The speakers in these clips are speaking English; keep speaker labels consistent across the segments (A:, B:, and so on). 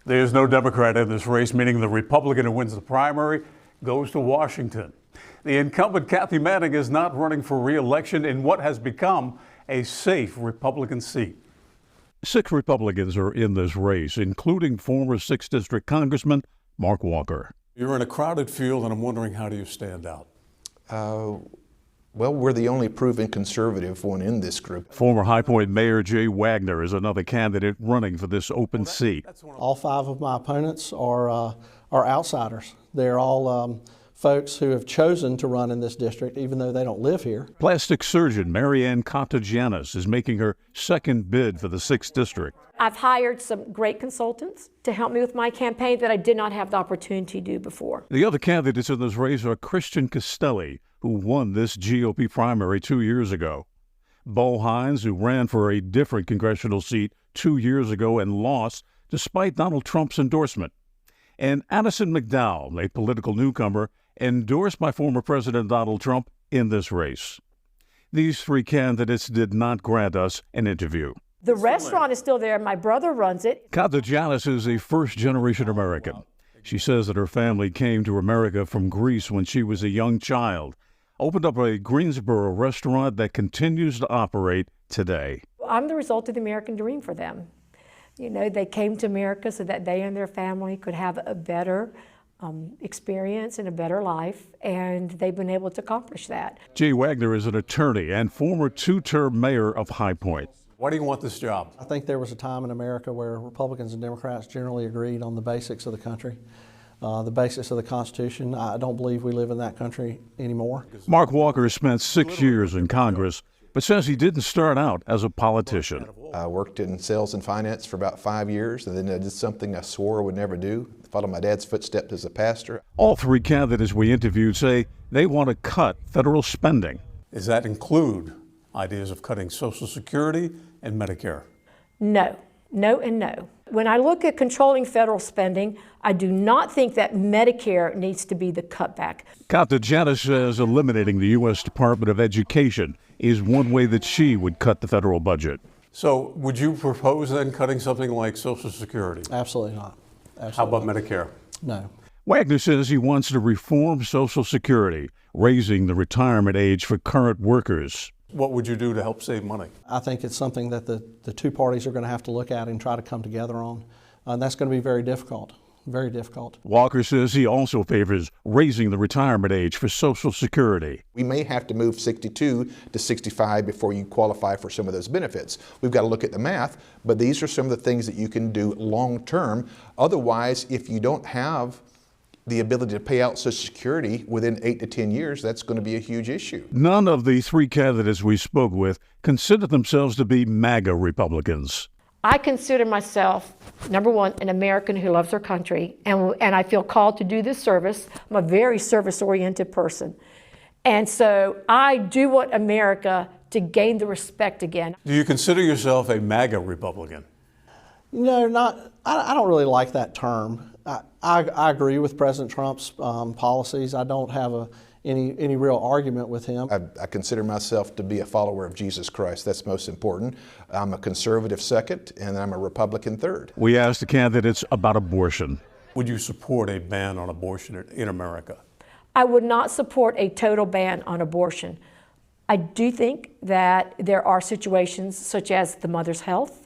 A: There's no Democrat in this race, meaning the Republican who wins the primary goes to Washington. The incumbent Kathy Manning is not running for re-election in what has become a safe Republican seat. 6 Republicans are in this race, including former 6th District Congressman Mark Walker. You're in a crowded field, and I'm wondering, how do you stand out?
B: Well, we're the only proven conservative one in this group.
A: Former High Point Mayor Jay Wagner is another candidate running for this open seat.
C: All 5 of my opponents are outsiders. They're all folks who have chosen to run in this district, even though they don't live here.
A: Plastic surgeon Marianne Contagianis is making her second bid for the 6th District.
D: I've hired some great consultants to help me with my campaign that I did not have the opportunity to do before.
A: The other candidates in this race are Christian Castelli, who won this GOP primary 2 years ago, Bo Hines, who ran for a different congressional seat 2 years ago and lost despite Donald Trump's endorsement, and Addison McDowell, a political newcomer endorsed by former President Donald Trump in this race. These 3 candidates did not grant us an interview.
D: The restaurant is still there. My brother runs it.
A: Contagianis is a first-generation American. She says that her family came to America from Greece when she was a young child, opened up a Greensboro restaurant that continues to operate today.
D: I'm the result of the American dream for them. You know, they came to America so that they and their family could have a better experience and a better life, and they've been able to accomplish that.
A: Jay Wagner is an attorney and former 2-term mayor of High Point. Why do you want this job?
C: I think there was a time in America where Republicans and Democrats generally agreed on the basics of the country, the basics of the Constitution. I don't believe we live in that country anymore.
A: Mark Walker spent 6 years in Congress, but says he didn't start out as a politician.
B: I worked in sales and finance for about 5 years, and then I did something I swore I would never do, follow my dad's footsteps as a pastor.
A: All 3 candidates we interviewed say they want to cut federal spending. Does that include ideas of cutting Social Security and Medicare?
D: No, no, and no. When I look at controlling federal spending, I do not think that Medicare needs to be the cutback.
A: Contagianis says eliminating the U.S. Department of Education is one way that she would cut the federal budget. So would you propose then cutting something like Social Security?
C: Absolutely not. Absolutely
A: How about
C: not.
A: Medicare?
C: No.
A: Wagner says he wants to reform Social Security, raising the retirement age for current workers. What would you do to help save money?
C: I think it's something that the 2 parties are going to have to look at and try to come together on. And that's going to be very difficult, very difficult.
A: Walker says he also favors raising the retirement age for Social Security.
B: We may have to move 62 to 65 before you qualify for some of those benefits. We've got to look at the math, but these are some of the things that you can do long term. Otherwise, if you don't have the ability to pay out Social Security within 8 to 10 years, that's going to be a huge issue.
A: None of the 3 candidates we spoke with consider themselves to be MAGA Republicans.
D: I consider myself, number one, an American who loves her country, and I feel called to do this service. I'm a very service-oriented person. And so I do want America to gain the respect again.
A: Do you consider yourself a MAGA Republican?
C: No, I don't really like that term. I agree with President Trump's policies. I don't have any real argument with him.
B: I consider myself to be a follower of Jesus Christ. That's most important. I'm a conservative second, and I'm a Republican third.
A: We asked the candidates about abortion. Would you support a ban on abortion in America?
D: I would not support a total ban on abortion. I do think that there are situations such as the mother's health,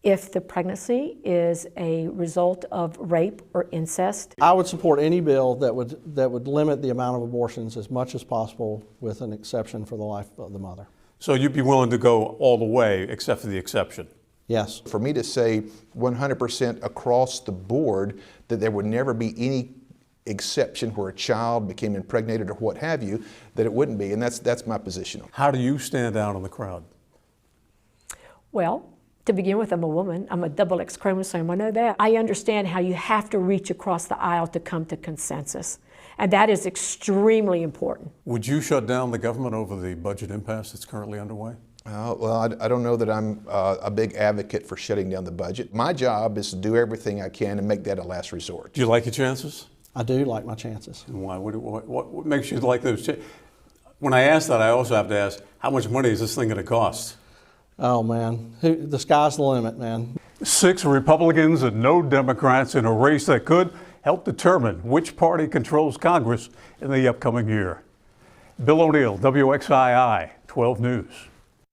D: if the pregnancy is a result of rape or incest.
C: I would support any bill that would limit the amount of abortions as much as possible, with an exception for the life of the mother.
A: So you'd be willing to go all the way except for the exception?
C: Yes.
B: For me to say 100% across the board that there would never be any exception where a child became impregnated or what have you, that it wouldn't be, and that's my position.
A: How do you stand out in the crowd?
D: Well, to begin with, I'm a woman. I'm a double X chromosome. I know that. I understand how you have to reach across the aisle to come to consensus. And that is extremely important. Would you shut down the government over the budget impasse that's currently underway?
B: Well, I don't know that I'm a big advocate for shutting down the budget. My job is to do everything I can and make that a last resort.
A: Do you like your chances?
C: I do like my chances.
A: And why? What makes you like those chances? When I ask that, I also have to ask, how much money is this thing going to cost?
C: Oh man, the sky's the limit, man.
A: 6 Republicans and no Democrats in a race that could help determine which party controls Congress in the upcoming year. Bill O'Neill, WXII 12 News.